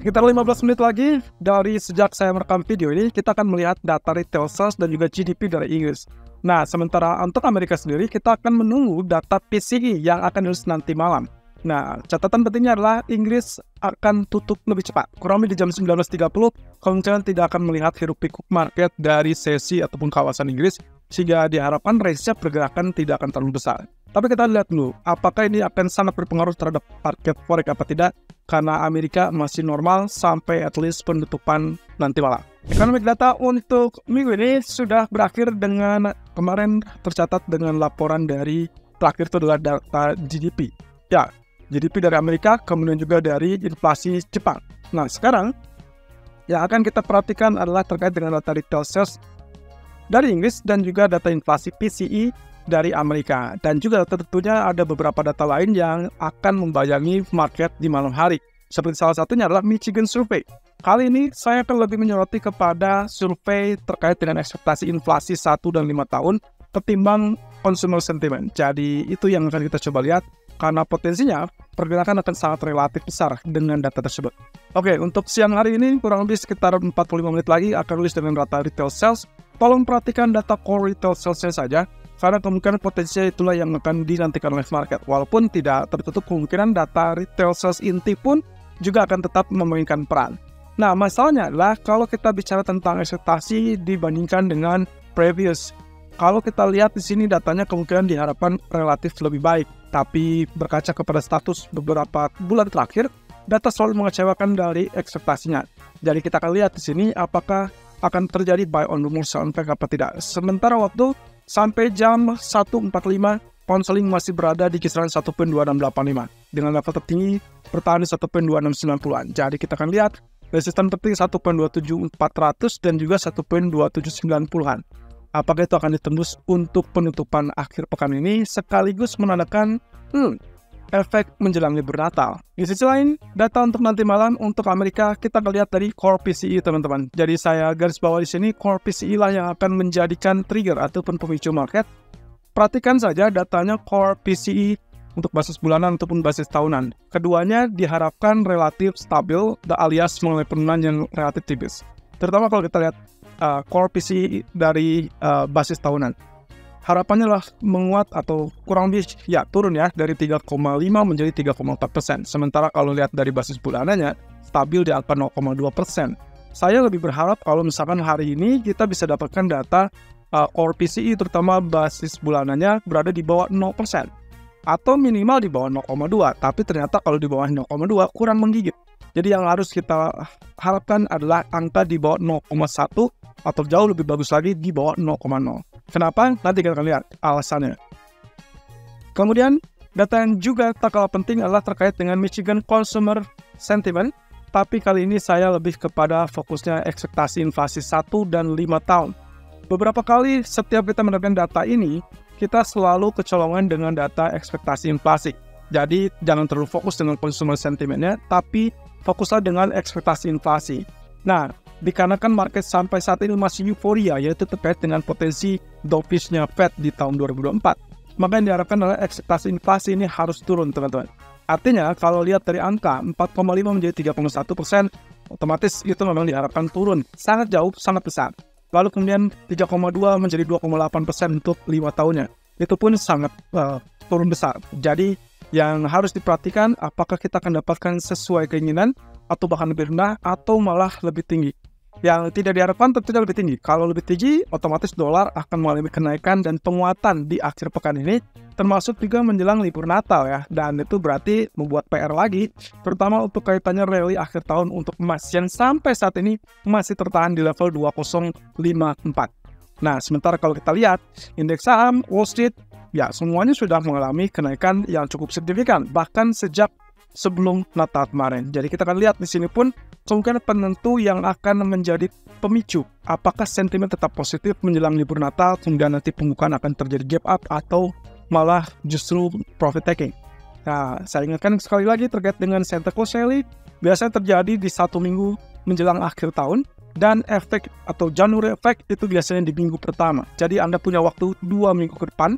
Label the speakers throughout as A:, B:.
A: Sekitar 15 menit lagi dari sejak saya merekam video ini, kita akan melihat data retail sales dan juga GDP dari Inggris. Nah, sementara untuk Amerika sendiri, kita akan menunggu data PCE yang akan dirilis nanti malam. Nah, catatan pentingnya adalah Inggris akan tutup lebih cepat, kurang lebih di jam 19.30, kemungkinan tidak akan melihat hiruk-pikuk market dari sesi ataupun kawasan Inggris, sehingga diharapkan range-nya pergerakan tidak akan terlalu besar. Tapi kita lihat dulu, apakah ini akan sangat berpengaruh terhadap market forex apa tidak, karena Amerika masih normal sampai at least penutupan nanti malam. Economic data untuk minggu ini sudah berakhir dengan kemarin tercatat dengan laporan dari terakhir itu adalah data GDP. Ya, GDP dari Amerika, kemudian juga dari inflasi Jepang. Nah, sekarang yang akan kita perhatikan adalah terkait dengan data retail sales dari Inggris dan juga data inflasi PCE dari Amerika. Dan juga tentunya ada beberapa data lain yang akan membayangi market di malam hari. Seperti salah satunya adalah Michigan Survey. Kali ini saya akan lebih menyoroti kepada survei terkait dengan ekspektasi inflasi 1 dan 5 tahun ketimbang consumer sentiment. Jadi itu yang akan kita coba lihat, karena potensinya pergerakan akan sangat relatif besar dengan data tersebut. Oke, untuk siang hari ini kurang lebih sekitar 45 menit lagi akan rilis dengan data retail sales. Tolong perhatikan data core retail sales-nya saja, karena kemungkinan potensinya itulah yang akan dinantikan oleh market. Walaupun tidak tertutup kemungkinan data retail sales inti pun juga akan tetap memainkan peran. Nah, masalahnya adalah kalau kita bicara tentang ekspektasi dibandingkan dengan previous. Kalau kita lihat di sini datanya kemungkinan diharapkan relatif lebih baik. Tapi berkaca kepada status beberapa bulan terakhir, data selalu mengecewakan dari ekspektasinya. Jadi kita akan lihat di sini apakah akan terjadi buy on rumor sell on fact apa tidak. Sementara waktu sampai jam 1.45, pound sterling masih berada di kisaran 1.2685 dengan level tertinggi bertahan di 1.2690-an. Jadi kita akan lihat resisten tertinggi 1.27400 dan juga 1.2790-an. Apakah itu akan ditembus untuk penutupan akhir pekan ini, sekaligus menandakan efek menjelang libur Natal. Di sisi lain, data untuk nanti malam untuk Amerika kita akan lihat dari core PCE, teman-teman. Jadi saya garis bawah di sini, core PCE lah yang akan menjadikan trigger ataupun pemicu market. Perhatikan saja datanya core PCE untuk basis bulanan ataupun basis tahunan. Keduanya diharapkan relatif stabil alias mengalami penurunan yang relatif tipis. Terutama kalau kita lihat core PCE dari basis tahunan. Harapannya lah menguat atau kurang lebih ya turun ya dari 3,5 menjadi 3,4%. Sementara kalau lihat dari basis bulanannya stabil di angka 0,2%. Saya lebih berharap kalau misalkan hari ini kita bisa dapatkan data core PCE terutama basis bulanannya berada di bawah 0% atau minimal di bawah 0,2. Tapi ternyata kalau di bawah 0,2 kurang menggigit. Jadi yang harus kita harapkan adalah angka di bawah 0,1 atau jauh lebih bagus lagi di bawah 0,0. Kenapa? Nanti kita akan lihat alasannya. Kemudian, data yang juga tak kalah penting adalah terkait dengan Michigan Consumer Sentiment. Tapi kali ini saya lebih kepada fokusnya ekspektasi inflasi 1 dan 5 tahun. Beberapa kali setiap kita mendapatkan data ini, kita selalu kecolongan dengan data ekspektasi inflasi. Jadi, jangan terlalu fokus dengan consumer sentimentnya, tapi fokuslah dengan ekspektasi inflasi. Nah, dikarenakan market sampai saat ini masih euforia, yaitu terkait dengan potensi dovish-nya Fed di tahun 2024. Maka yang diharapkan adalah ekspektasi inflasi ini harus turun, teman-teman. Artinya, kalau lihat dari angka 4,5 menjadi 3,1%, otomatis itu memang diharapkan turun. Sangat jauh, sangat besar. Lalu kemudian 3,2 menjadi 2,8% untuk 5 tahunnya. Itu pun sangat turun besar. Jadi, yang harus diperhatikan apakah kita akan dapatkan sesuai keinginan atau bahkan lebih rendah atau malah lebih tinggi. Yang tidak diharapkan tentunya lebih tinggi. Kalau lebih tinggi, otomatis dolar akan mengalami kenaikan dan penguatan di akhir pekan ini, termasuk juga menjelang libur Natal ya. Dan itu berarti membuat PR lagi, terutama untuk kaitannya rally akhir tahun untuk emas yang sampai saat ini masih tertahan di level 2054. Nah, sementara kalau kita lihat indeks saham Wall Street, ya semuanya sudah mengalami kenaikan yang cukup signifikan, bahkan sejak sebelum Natal kemarin. Jadi kita akan lihat di sini pun kemungkinan penentu yang akan menjadi pemicu. Apakah sentimen tetap positif menjelang libur Natal, kemudian nanti pembukaan akan terjadi gap up atau malah justru profit taking. Nah, saya ingatkan sekali lagi terkait dengan Santa Claus Rally, biasanya terjadi di 1 minggu menjelang akhir tahun. Dan efek atau January effect itu biasanya di minggu pertama. Jadi Anda punya waktu 2 minggu ke depan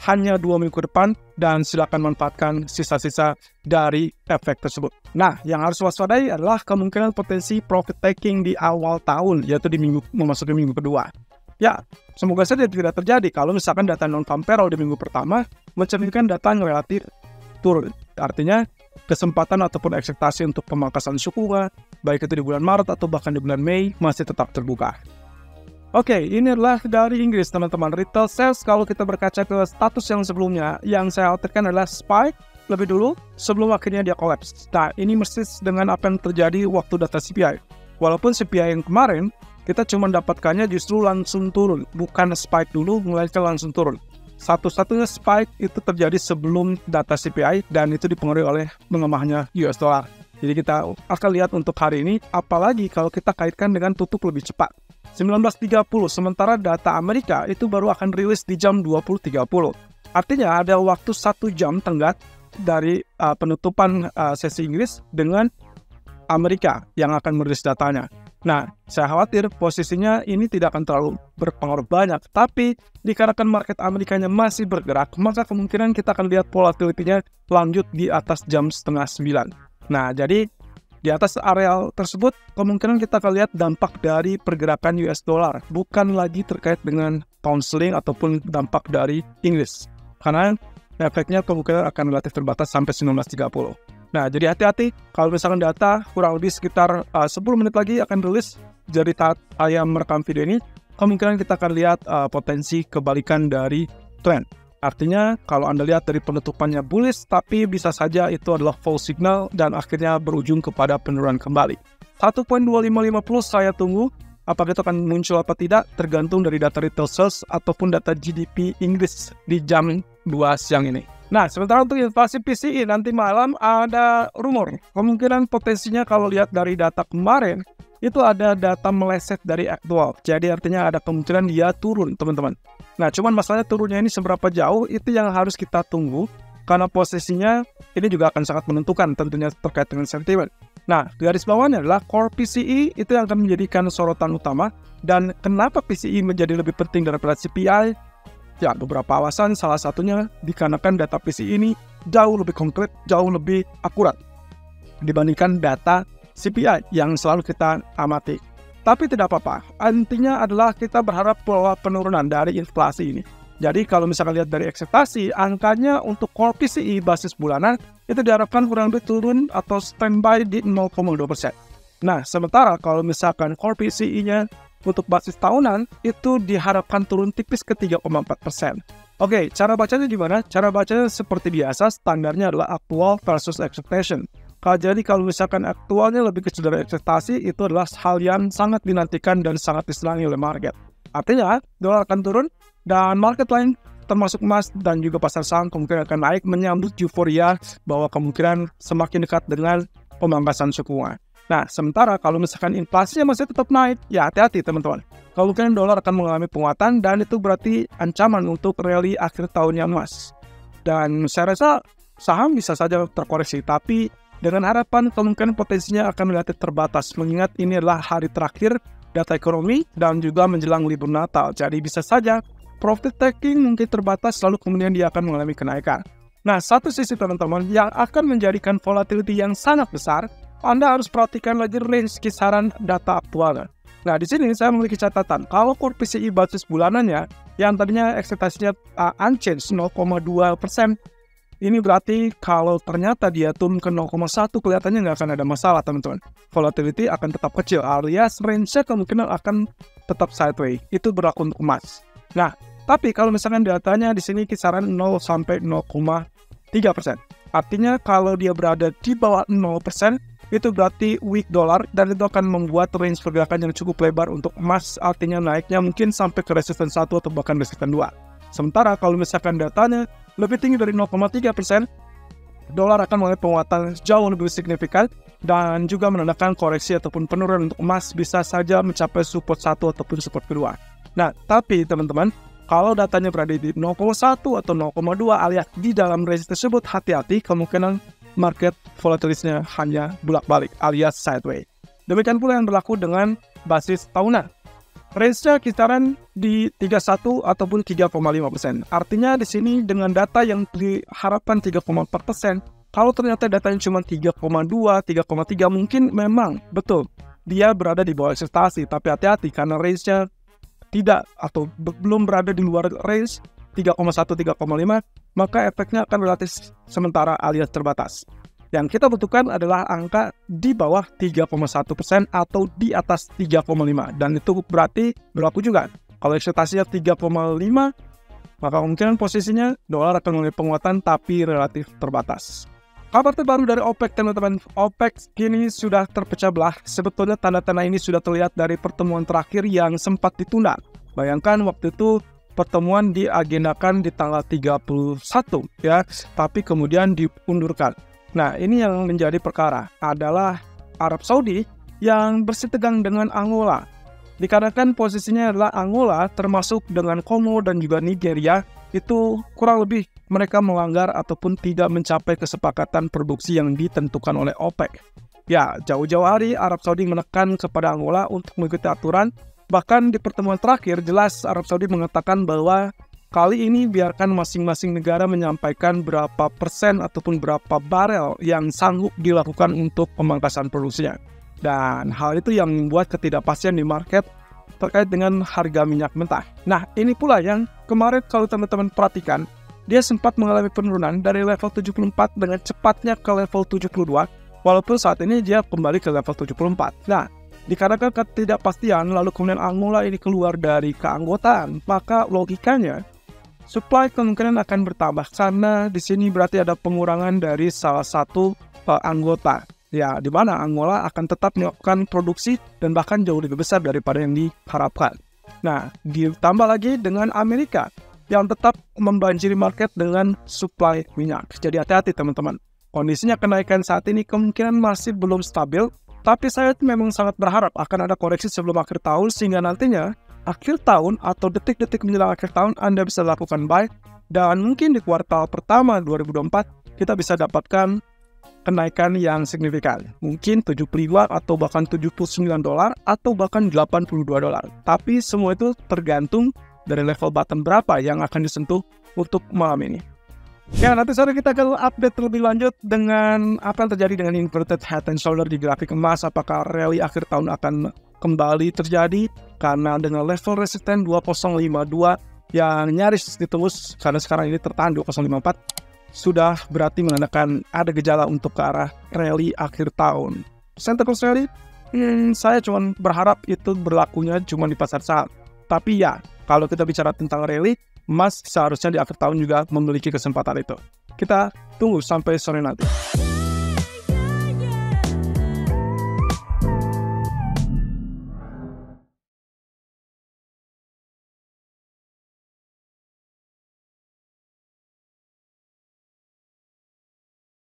A: hanya 2 minggu ke depan dan silakan manfaatkan sisa-sisa dari efek tersebut. Nah, yang harus waspadai adalah kemungkinan potensi profit taking di awal tahun, yaitu di memasuki minggu kedua. Ya, semoga saja tidak terjadi kalau misalkan data non-farm payroll di minggu pertama mencerminkan data yang relatif turun. Artinya, kesempatan ataupun ekspektasi untuk pemangkasan suku bunga, baik itu di bulan Maret atau bahkan di bulan Mei, masih tetap terbuka. Oke, ini adalah dari Inggris, teman-teman. Retail sales, kalau kita berkaca ke status yang sebelumnya, yang saya khawatirkan adalah spike lebih dulu sebelum akhirnya dia collapse. Nah, ini persis dengan apa yang terjadi waktu data CPI. Walaupun CPI yang kemarin, kita cuma dapatkannya justru langsung turun, bukan spike dulu, melainkan langsung turun. Satu-satunya spike itu terjadi sebelum data CPI dan itu dipengaruhi oleh melemahnya US dollar. Jadi kita akan lihat untuk hari ini, apalagi kalau kita kaitkan dengan tutup lebih cepat. 19.30, sementara data Amerika itu baru akan rilis di jam 20.30. Artinya ada waktu 1 jam tenggat dari penutupan sesi Inggris dengan Amerika yang akan merilis datanya. Nah, saya khawatir posisinya ini tidak akan terlalu berpengaruh banyak. Tapi, dikarenakan market Amerikanya masih bergerak, maka kemungkinan kita akan lihat volatility-nya lanjut di atas jam 8:30. Nah, jadi di atas area tersebut, kemungkinan kita akan lihat dampak dari pergerakan US dollar, bukan lagi terkait dengan pound sterling ataupun dampak dari Inggris. Karena efeknya kemungkinan akan relatif terbatas sampai 19.30. Nah, jadi hati-hati kalau misalkan data kurang lebih sekitar 10 menit lagi akan rilis. Jadi saat saya merekam video ini, kemungkinan kita akan lihat potensi kebalikan dari trend. Artinya, kalau Anda lihat dari penutupannya bullish, tapi bisa saja itu adalah false signal dan akhirnya berujung kepada penurunan kembali. 1.2550 saya tunggu. Apakah itu akan muncul apa tidak, tergantung dari data retail sales ataupun data GDP Inggris di jam 2 siang ini. Nah, sementara untuk inflasi PCE nanti malam ada rumor. Kemungkinan potensinya kalau lihat dari data kemarin, itu ada data meleset dari aktual. Jadi artinya ada kemungkinan dia turun, teman-teman. Nah, cuman masalahnya turunnya ini seberapa jauh, itu yang harus kita tunggu. Karena posisinya ini juga akan sangat menentukan tentunya terkait dengan sentimen. Nah, garis bawahnya adalah core PCE itu yang akan menjadikan sorotan utama. Dan kenapa PCE menjadi lebih penting daripada CPI? Ya, beberapa alasan, salah satunya dikarenakan data PCE ini jauh lebih konkret, jauh lebih akurat dibandingkan data CPI yang selalu kita amati. Tapi tidak apa-apa, intinya adalah kita berharap bahwa penurunan dari inflasi ini. Jadi kalau misalkan lihat dari ekspektasi, angkanya untuk core PCE basis bulanan itu diharapkan kurang lebih turun atau standby di 0,2%. Nah, sementara kalau misalkan core PCE-nya untuk basis tahunan itu diharapkan turun tipis ke 3,4%. Oke, cara bacanya gimana? Cara bacanya seperti biasa, standarnya adalah actual versus expectation. Jadi kalau misalkan aktualnya lebih kecil dari ekspektasi, itu adalah hal yang sangat dinantikan dan sangat disenangi oleh market. Artinya, dolar akan turun dan market lain termasuk emas dan juga pasar saham kemungkinan akan naik menyambut euforia bahwa kemungkinan semakin dekat dengan pemangkasan suku bunga. Nah, sementara kalau misalkan inflasinya masih tetap naik, ya hati-hati teman-teman. Kemungkinan dolar akan mengalami penguatan dan itu berarti ancaman untuk rally akhir tahunnya emas. Dan saya rasa saham bisa saja terkoreksi, tapi dengan harapan kemungkinan potensinya akan relatif terbatas, mengingat ini adalah hari terakhir data ekonomi dan juga menjelang libur Natal. Jadi bisa saja profit taking mungkin terbatas, lalu kemudian dia akan mengalami kenaikan. Nah, satu sisi teman-teman yang akan menjadikan volatility yang sangat besar, Anda harus perhatikan lagi range kisaran data aktualnya. Nah, di sini saya memiliki catatan. Kalau core PCE basis bulanannya, yang tadinya ekspektasinya unchanged 0,2%, ini berarti kalau ternyata dia turun ke 0,1, kelihatannya nggak akan ada masalah, teman-teman. Volatility akan tetap kecil, alias range-nya kemungkinan akan tetap sideways. Itu berlaku untuk emas. Nah, tapi kalau misalkan datanya di sini kisaran 0 sampai 0,3%. Artinya kalau dia berada di bawah 0%, itu berarti weak dollar dan itu akan membuat range pergerakan yang cukup lebar untuk emas, artinya naiknya mungkin sampai ke resisten 1 atau bahkan resisten 2. Sementara kalau misalkan datanya lebih tinggi dari 0,3%, dolar akan mengalami penguatan jauh lebih signifikan dan juga menandakan koreksi ataupun penurunan untuk emas bisa saja mencapai support 1 ataupun support kedua. Nah, tapi teman-teman, kalau datanya berada di 0,1 atau 0,2 alias di dalam range tersebut, hati-hati, kemungkinan market volatility-nya hanya bolak-balik alias sideways. Demikian pula yang berlaku dengan basis tahunan. Range-nya kisaran di 31 ataupun 3,5%. Artinya di sini dengan data yang diharapkan 3,4%, kalau ternyata datanya cuma 3,2, 3,3, mungkin memang betul dia berada di bawah ekspektasi. Tapi hati-hati karena range-nya tidak atau belum berada di luar range 3,1, 3,5, maka efeknya akan relatif sementara alias terbatas. Yang kita butuhkan adalah angka di bawah 3,1% atau di atas 3,5. Dan itu berarti berlaku juga. Kalau ekspektasinya 3,5, maka kemungkinan posisinya dolar akan mengalami penguatan tapi relatif terbatas. Kabar terbaru dari OPEC, teman-teman. OPEC kini sudah terpecah belah. Sebetulnya tanda-tanda ini sudah terlihat dari pertemuan terakhir yang sempat ditunda. Bayangkan waktu itu pertemuan diagendakan di tanggal 31 ya, tapi kemudian diundurkan. Nah, ini yang menjadi perkara adalah Arab Saudi yang bersitegang dengan Angola. Dikarenakan posisinya adalah Angola termasuk dengan Kongo dan juga Nigeria, itu kurang lebih mereka melanggar ataupun tidak mencapai kesepakatan produksi yang ditentukan oleh OPEC. Ya, jauh-jauh hari Arab Saudi menekan kepada Angola untuk mengikuti aturan. Bahkan di pertemuan terakhir jelas Arab Saudi mengatakan bahwa kali ini biarkan masing-masing negara menyampaikan berapa persen ataupun berapa barel yang sanggup dilakukan untuk pemangkasan produksinya. Dan hal itu yang membuat ketidakpastian di market terkait dengan harga minyak mentah. Nah, ini pula yang kemarin kalau teman-teman perhatikan, dia sempat mengalami penurunan dari level 74 dengan cepatnya ke level 72, walaupun saat ini dia kembali ke level 74. Nah, dikarenakan ketidakpastian lalu kemudian Angola ini keluar dari keanggotaan, maka logikanya supply kemungkinan akan bertambah karena di sini berarti ada pengurangan dari salah satu anggota. Ya, di mana Angola akan tetap melakukan produksi dan bahkan jauh lebih besar daripada yang diharapkan. Nah, ditambah lagi dengan Amerika yang tetap membanjiri market dengan supply minyak. Jadi hati-hati teman-teman. Kondisinya kenaikan saat ini kemungkinan masih belum stabil, tapi saya memang sangat berharap akan ada koreksi sebelum akhir tahun sehingga nantinya akhir tahun atau detik-detik menjelang akhir tahun Anda bisa lakukan buy, dan mungkin di kuartal pertama 2024 kita bisa dapatkan kenaikan yang signifikan, mungkin 75 atau bahkan 79 dolar atau bahkan 82 dolar. Tapi semua itu tergantung dari level bottom berapa yang akan disentuh untuk malam ini. Ya, nanti sore kita akan update lebih lanjut dengan apa yang terjadi dengan inverted head and shoulder di grafik emas. Apakah rally akhir tahun akan kembali terjadi karena dengan level resisten 2052 yang nyaris ditembus karena sekarang ini tertahan 2054 sudah berarti menandakan ada gejala untuk ke arah rally akhir tahun. Center course rally, saya cuma berharap itu berlakunya cuma di pasar saham. Tapi ya, kalau kita bicara tentang rally, emas seharusnya di akhir tahun juga memiliki kesempatan itu. Kita tunggu sampai sore nanti.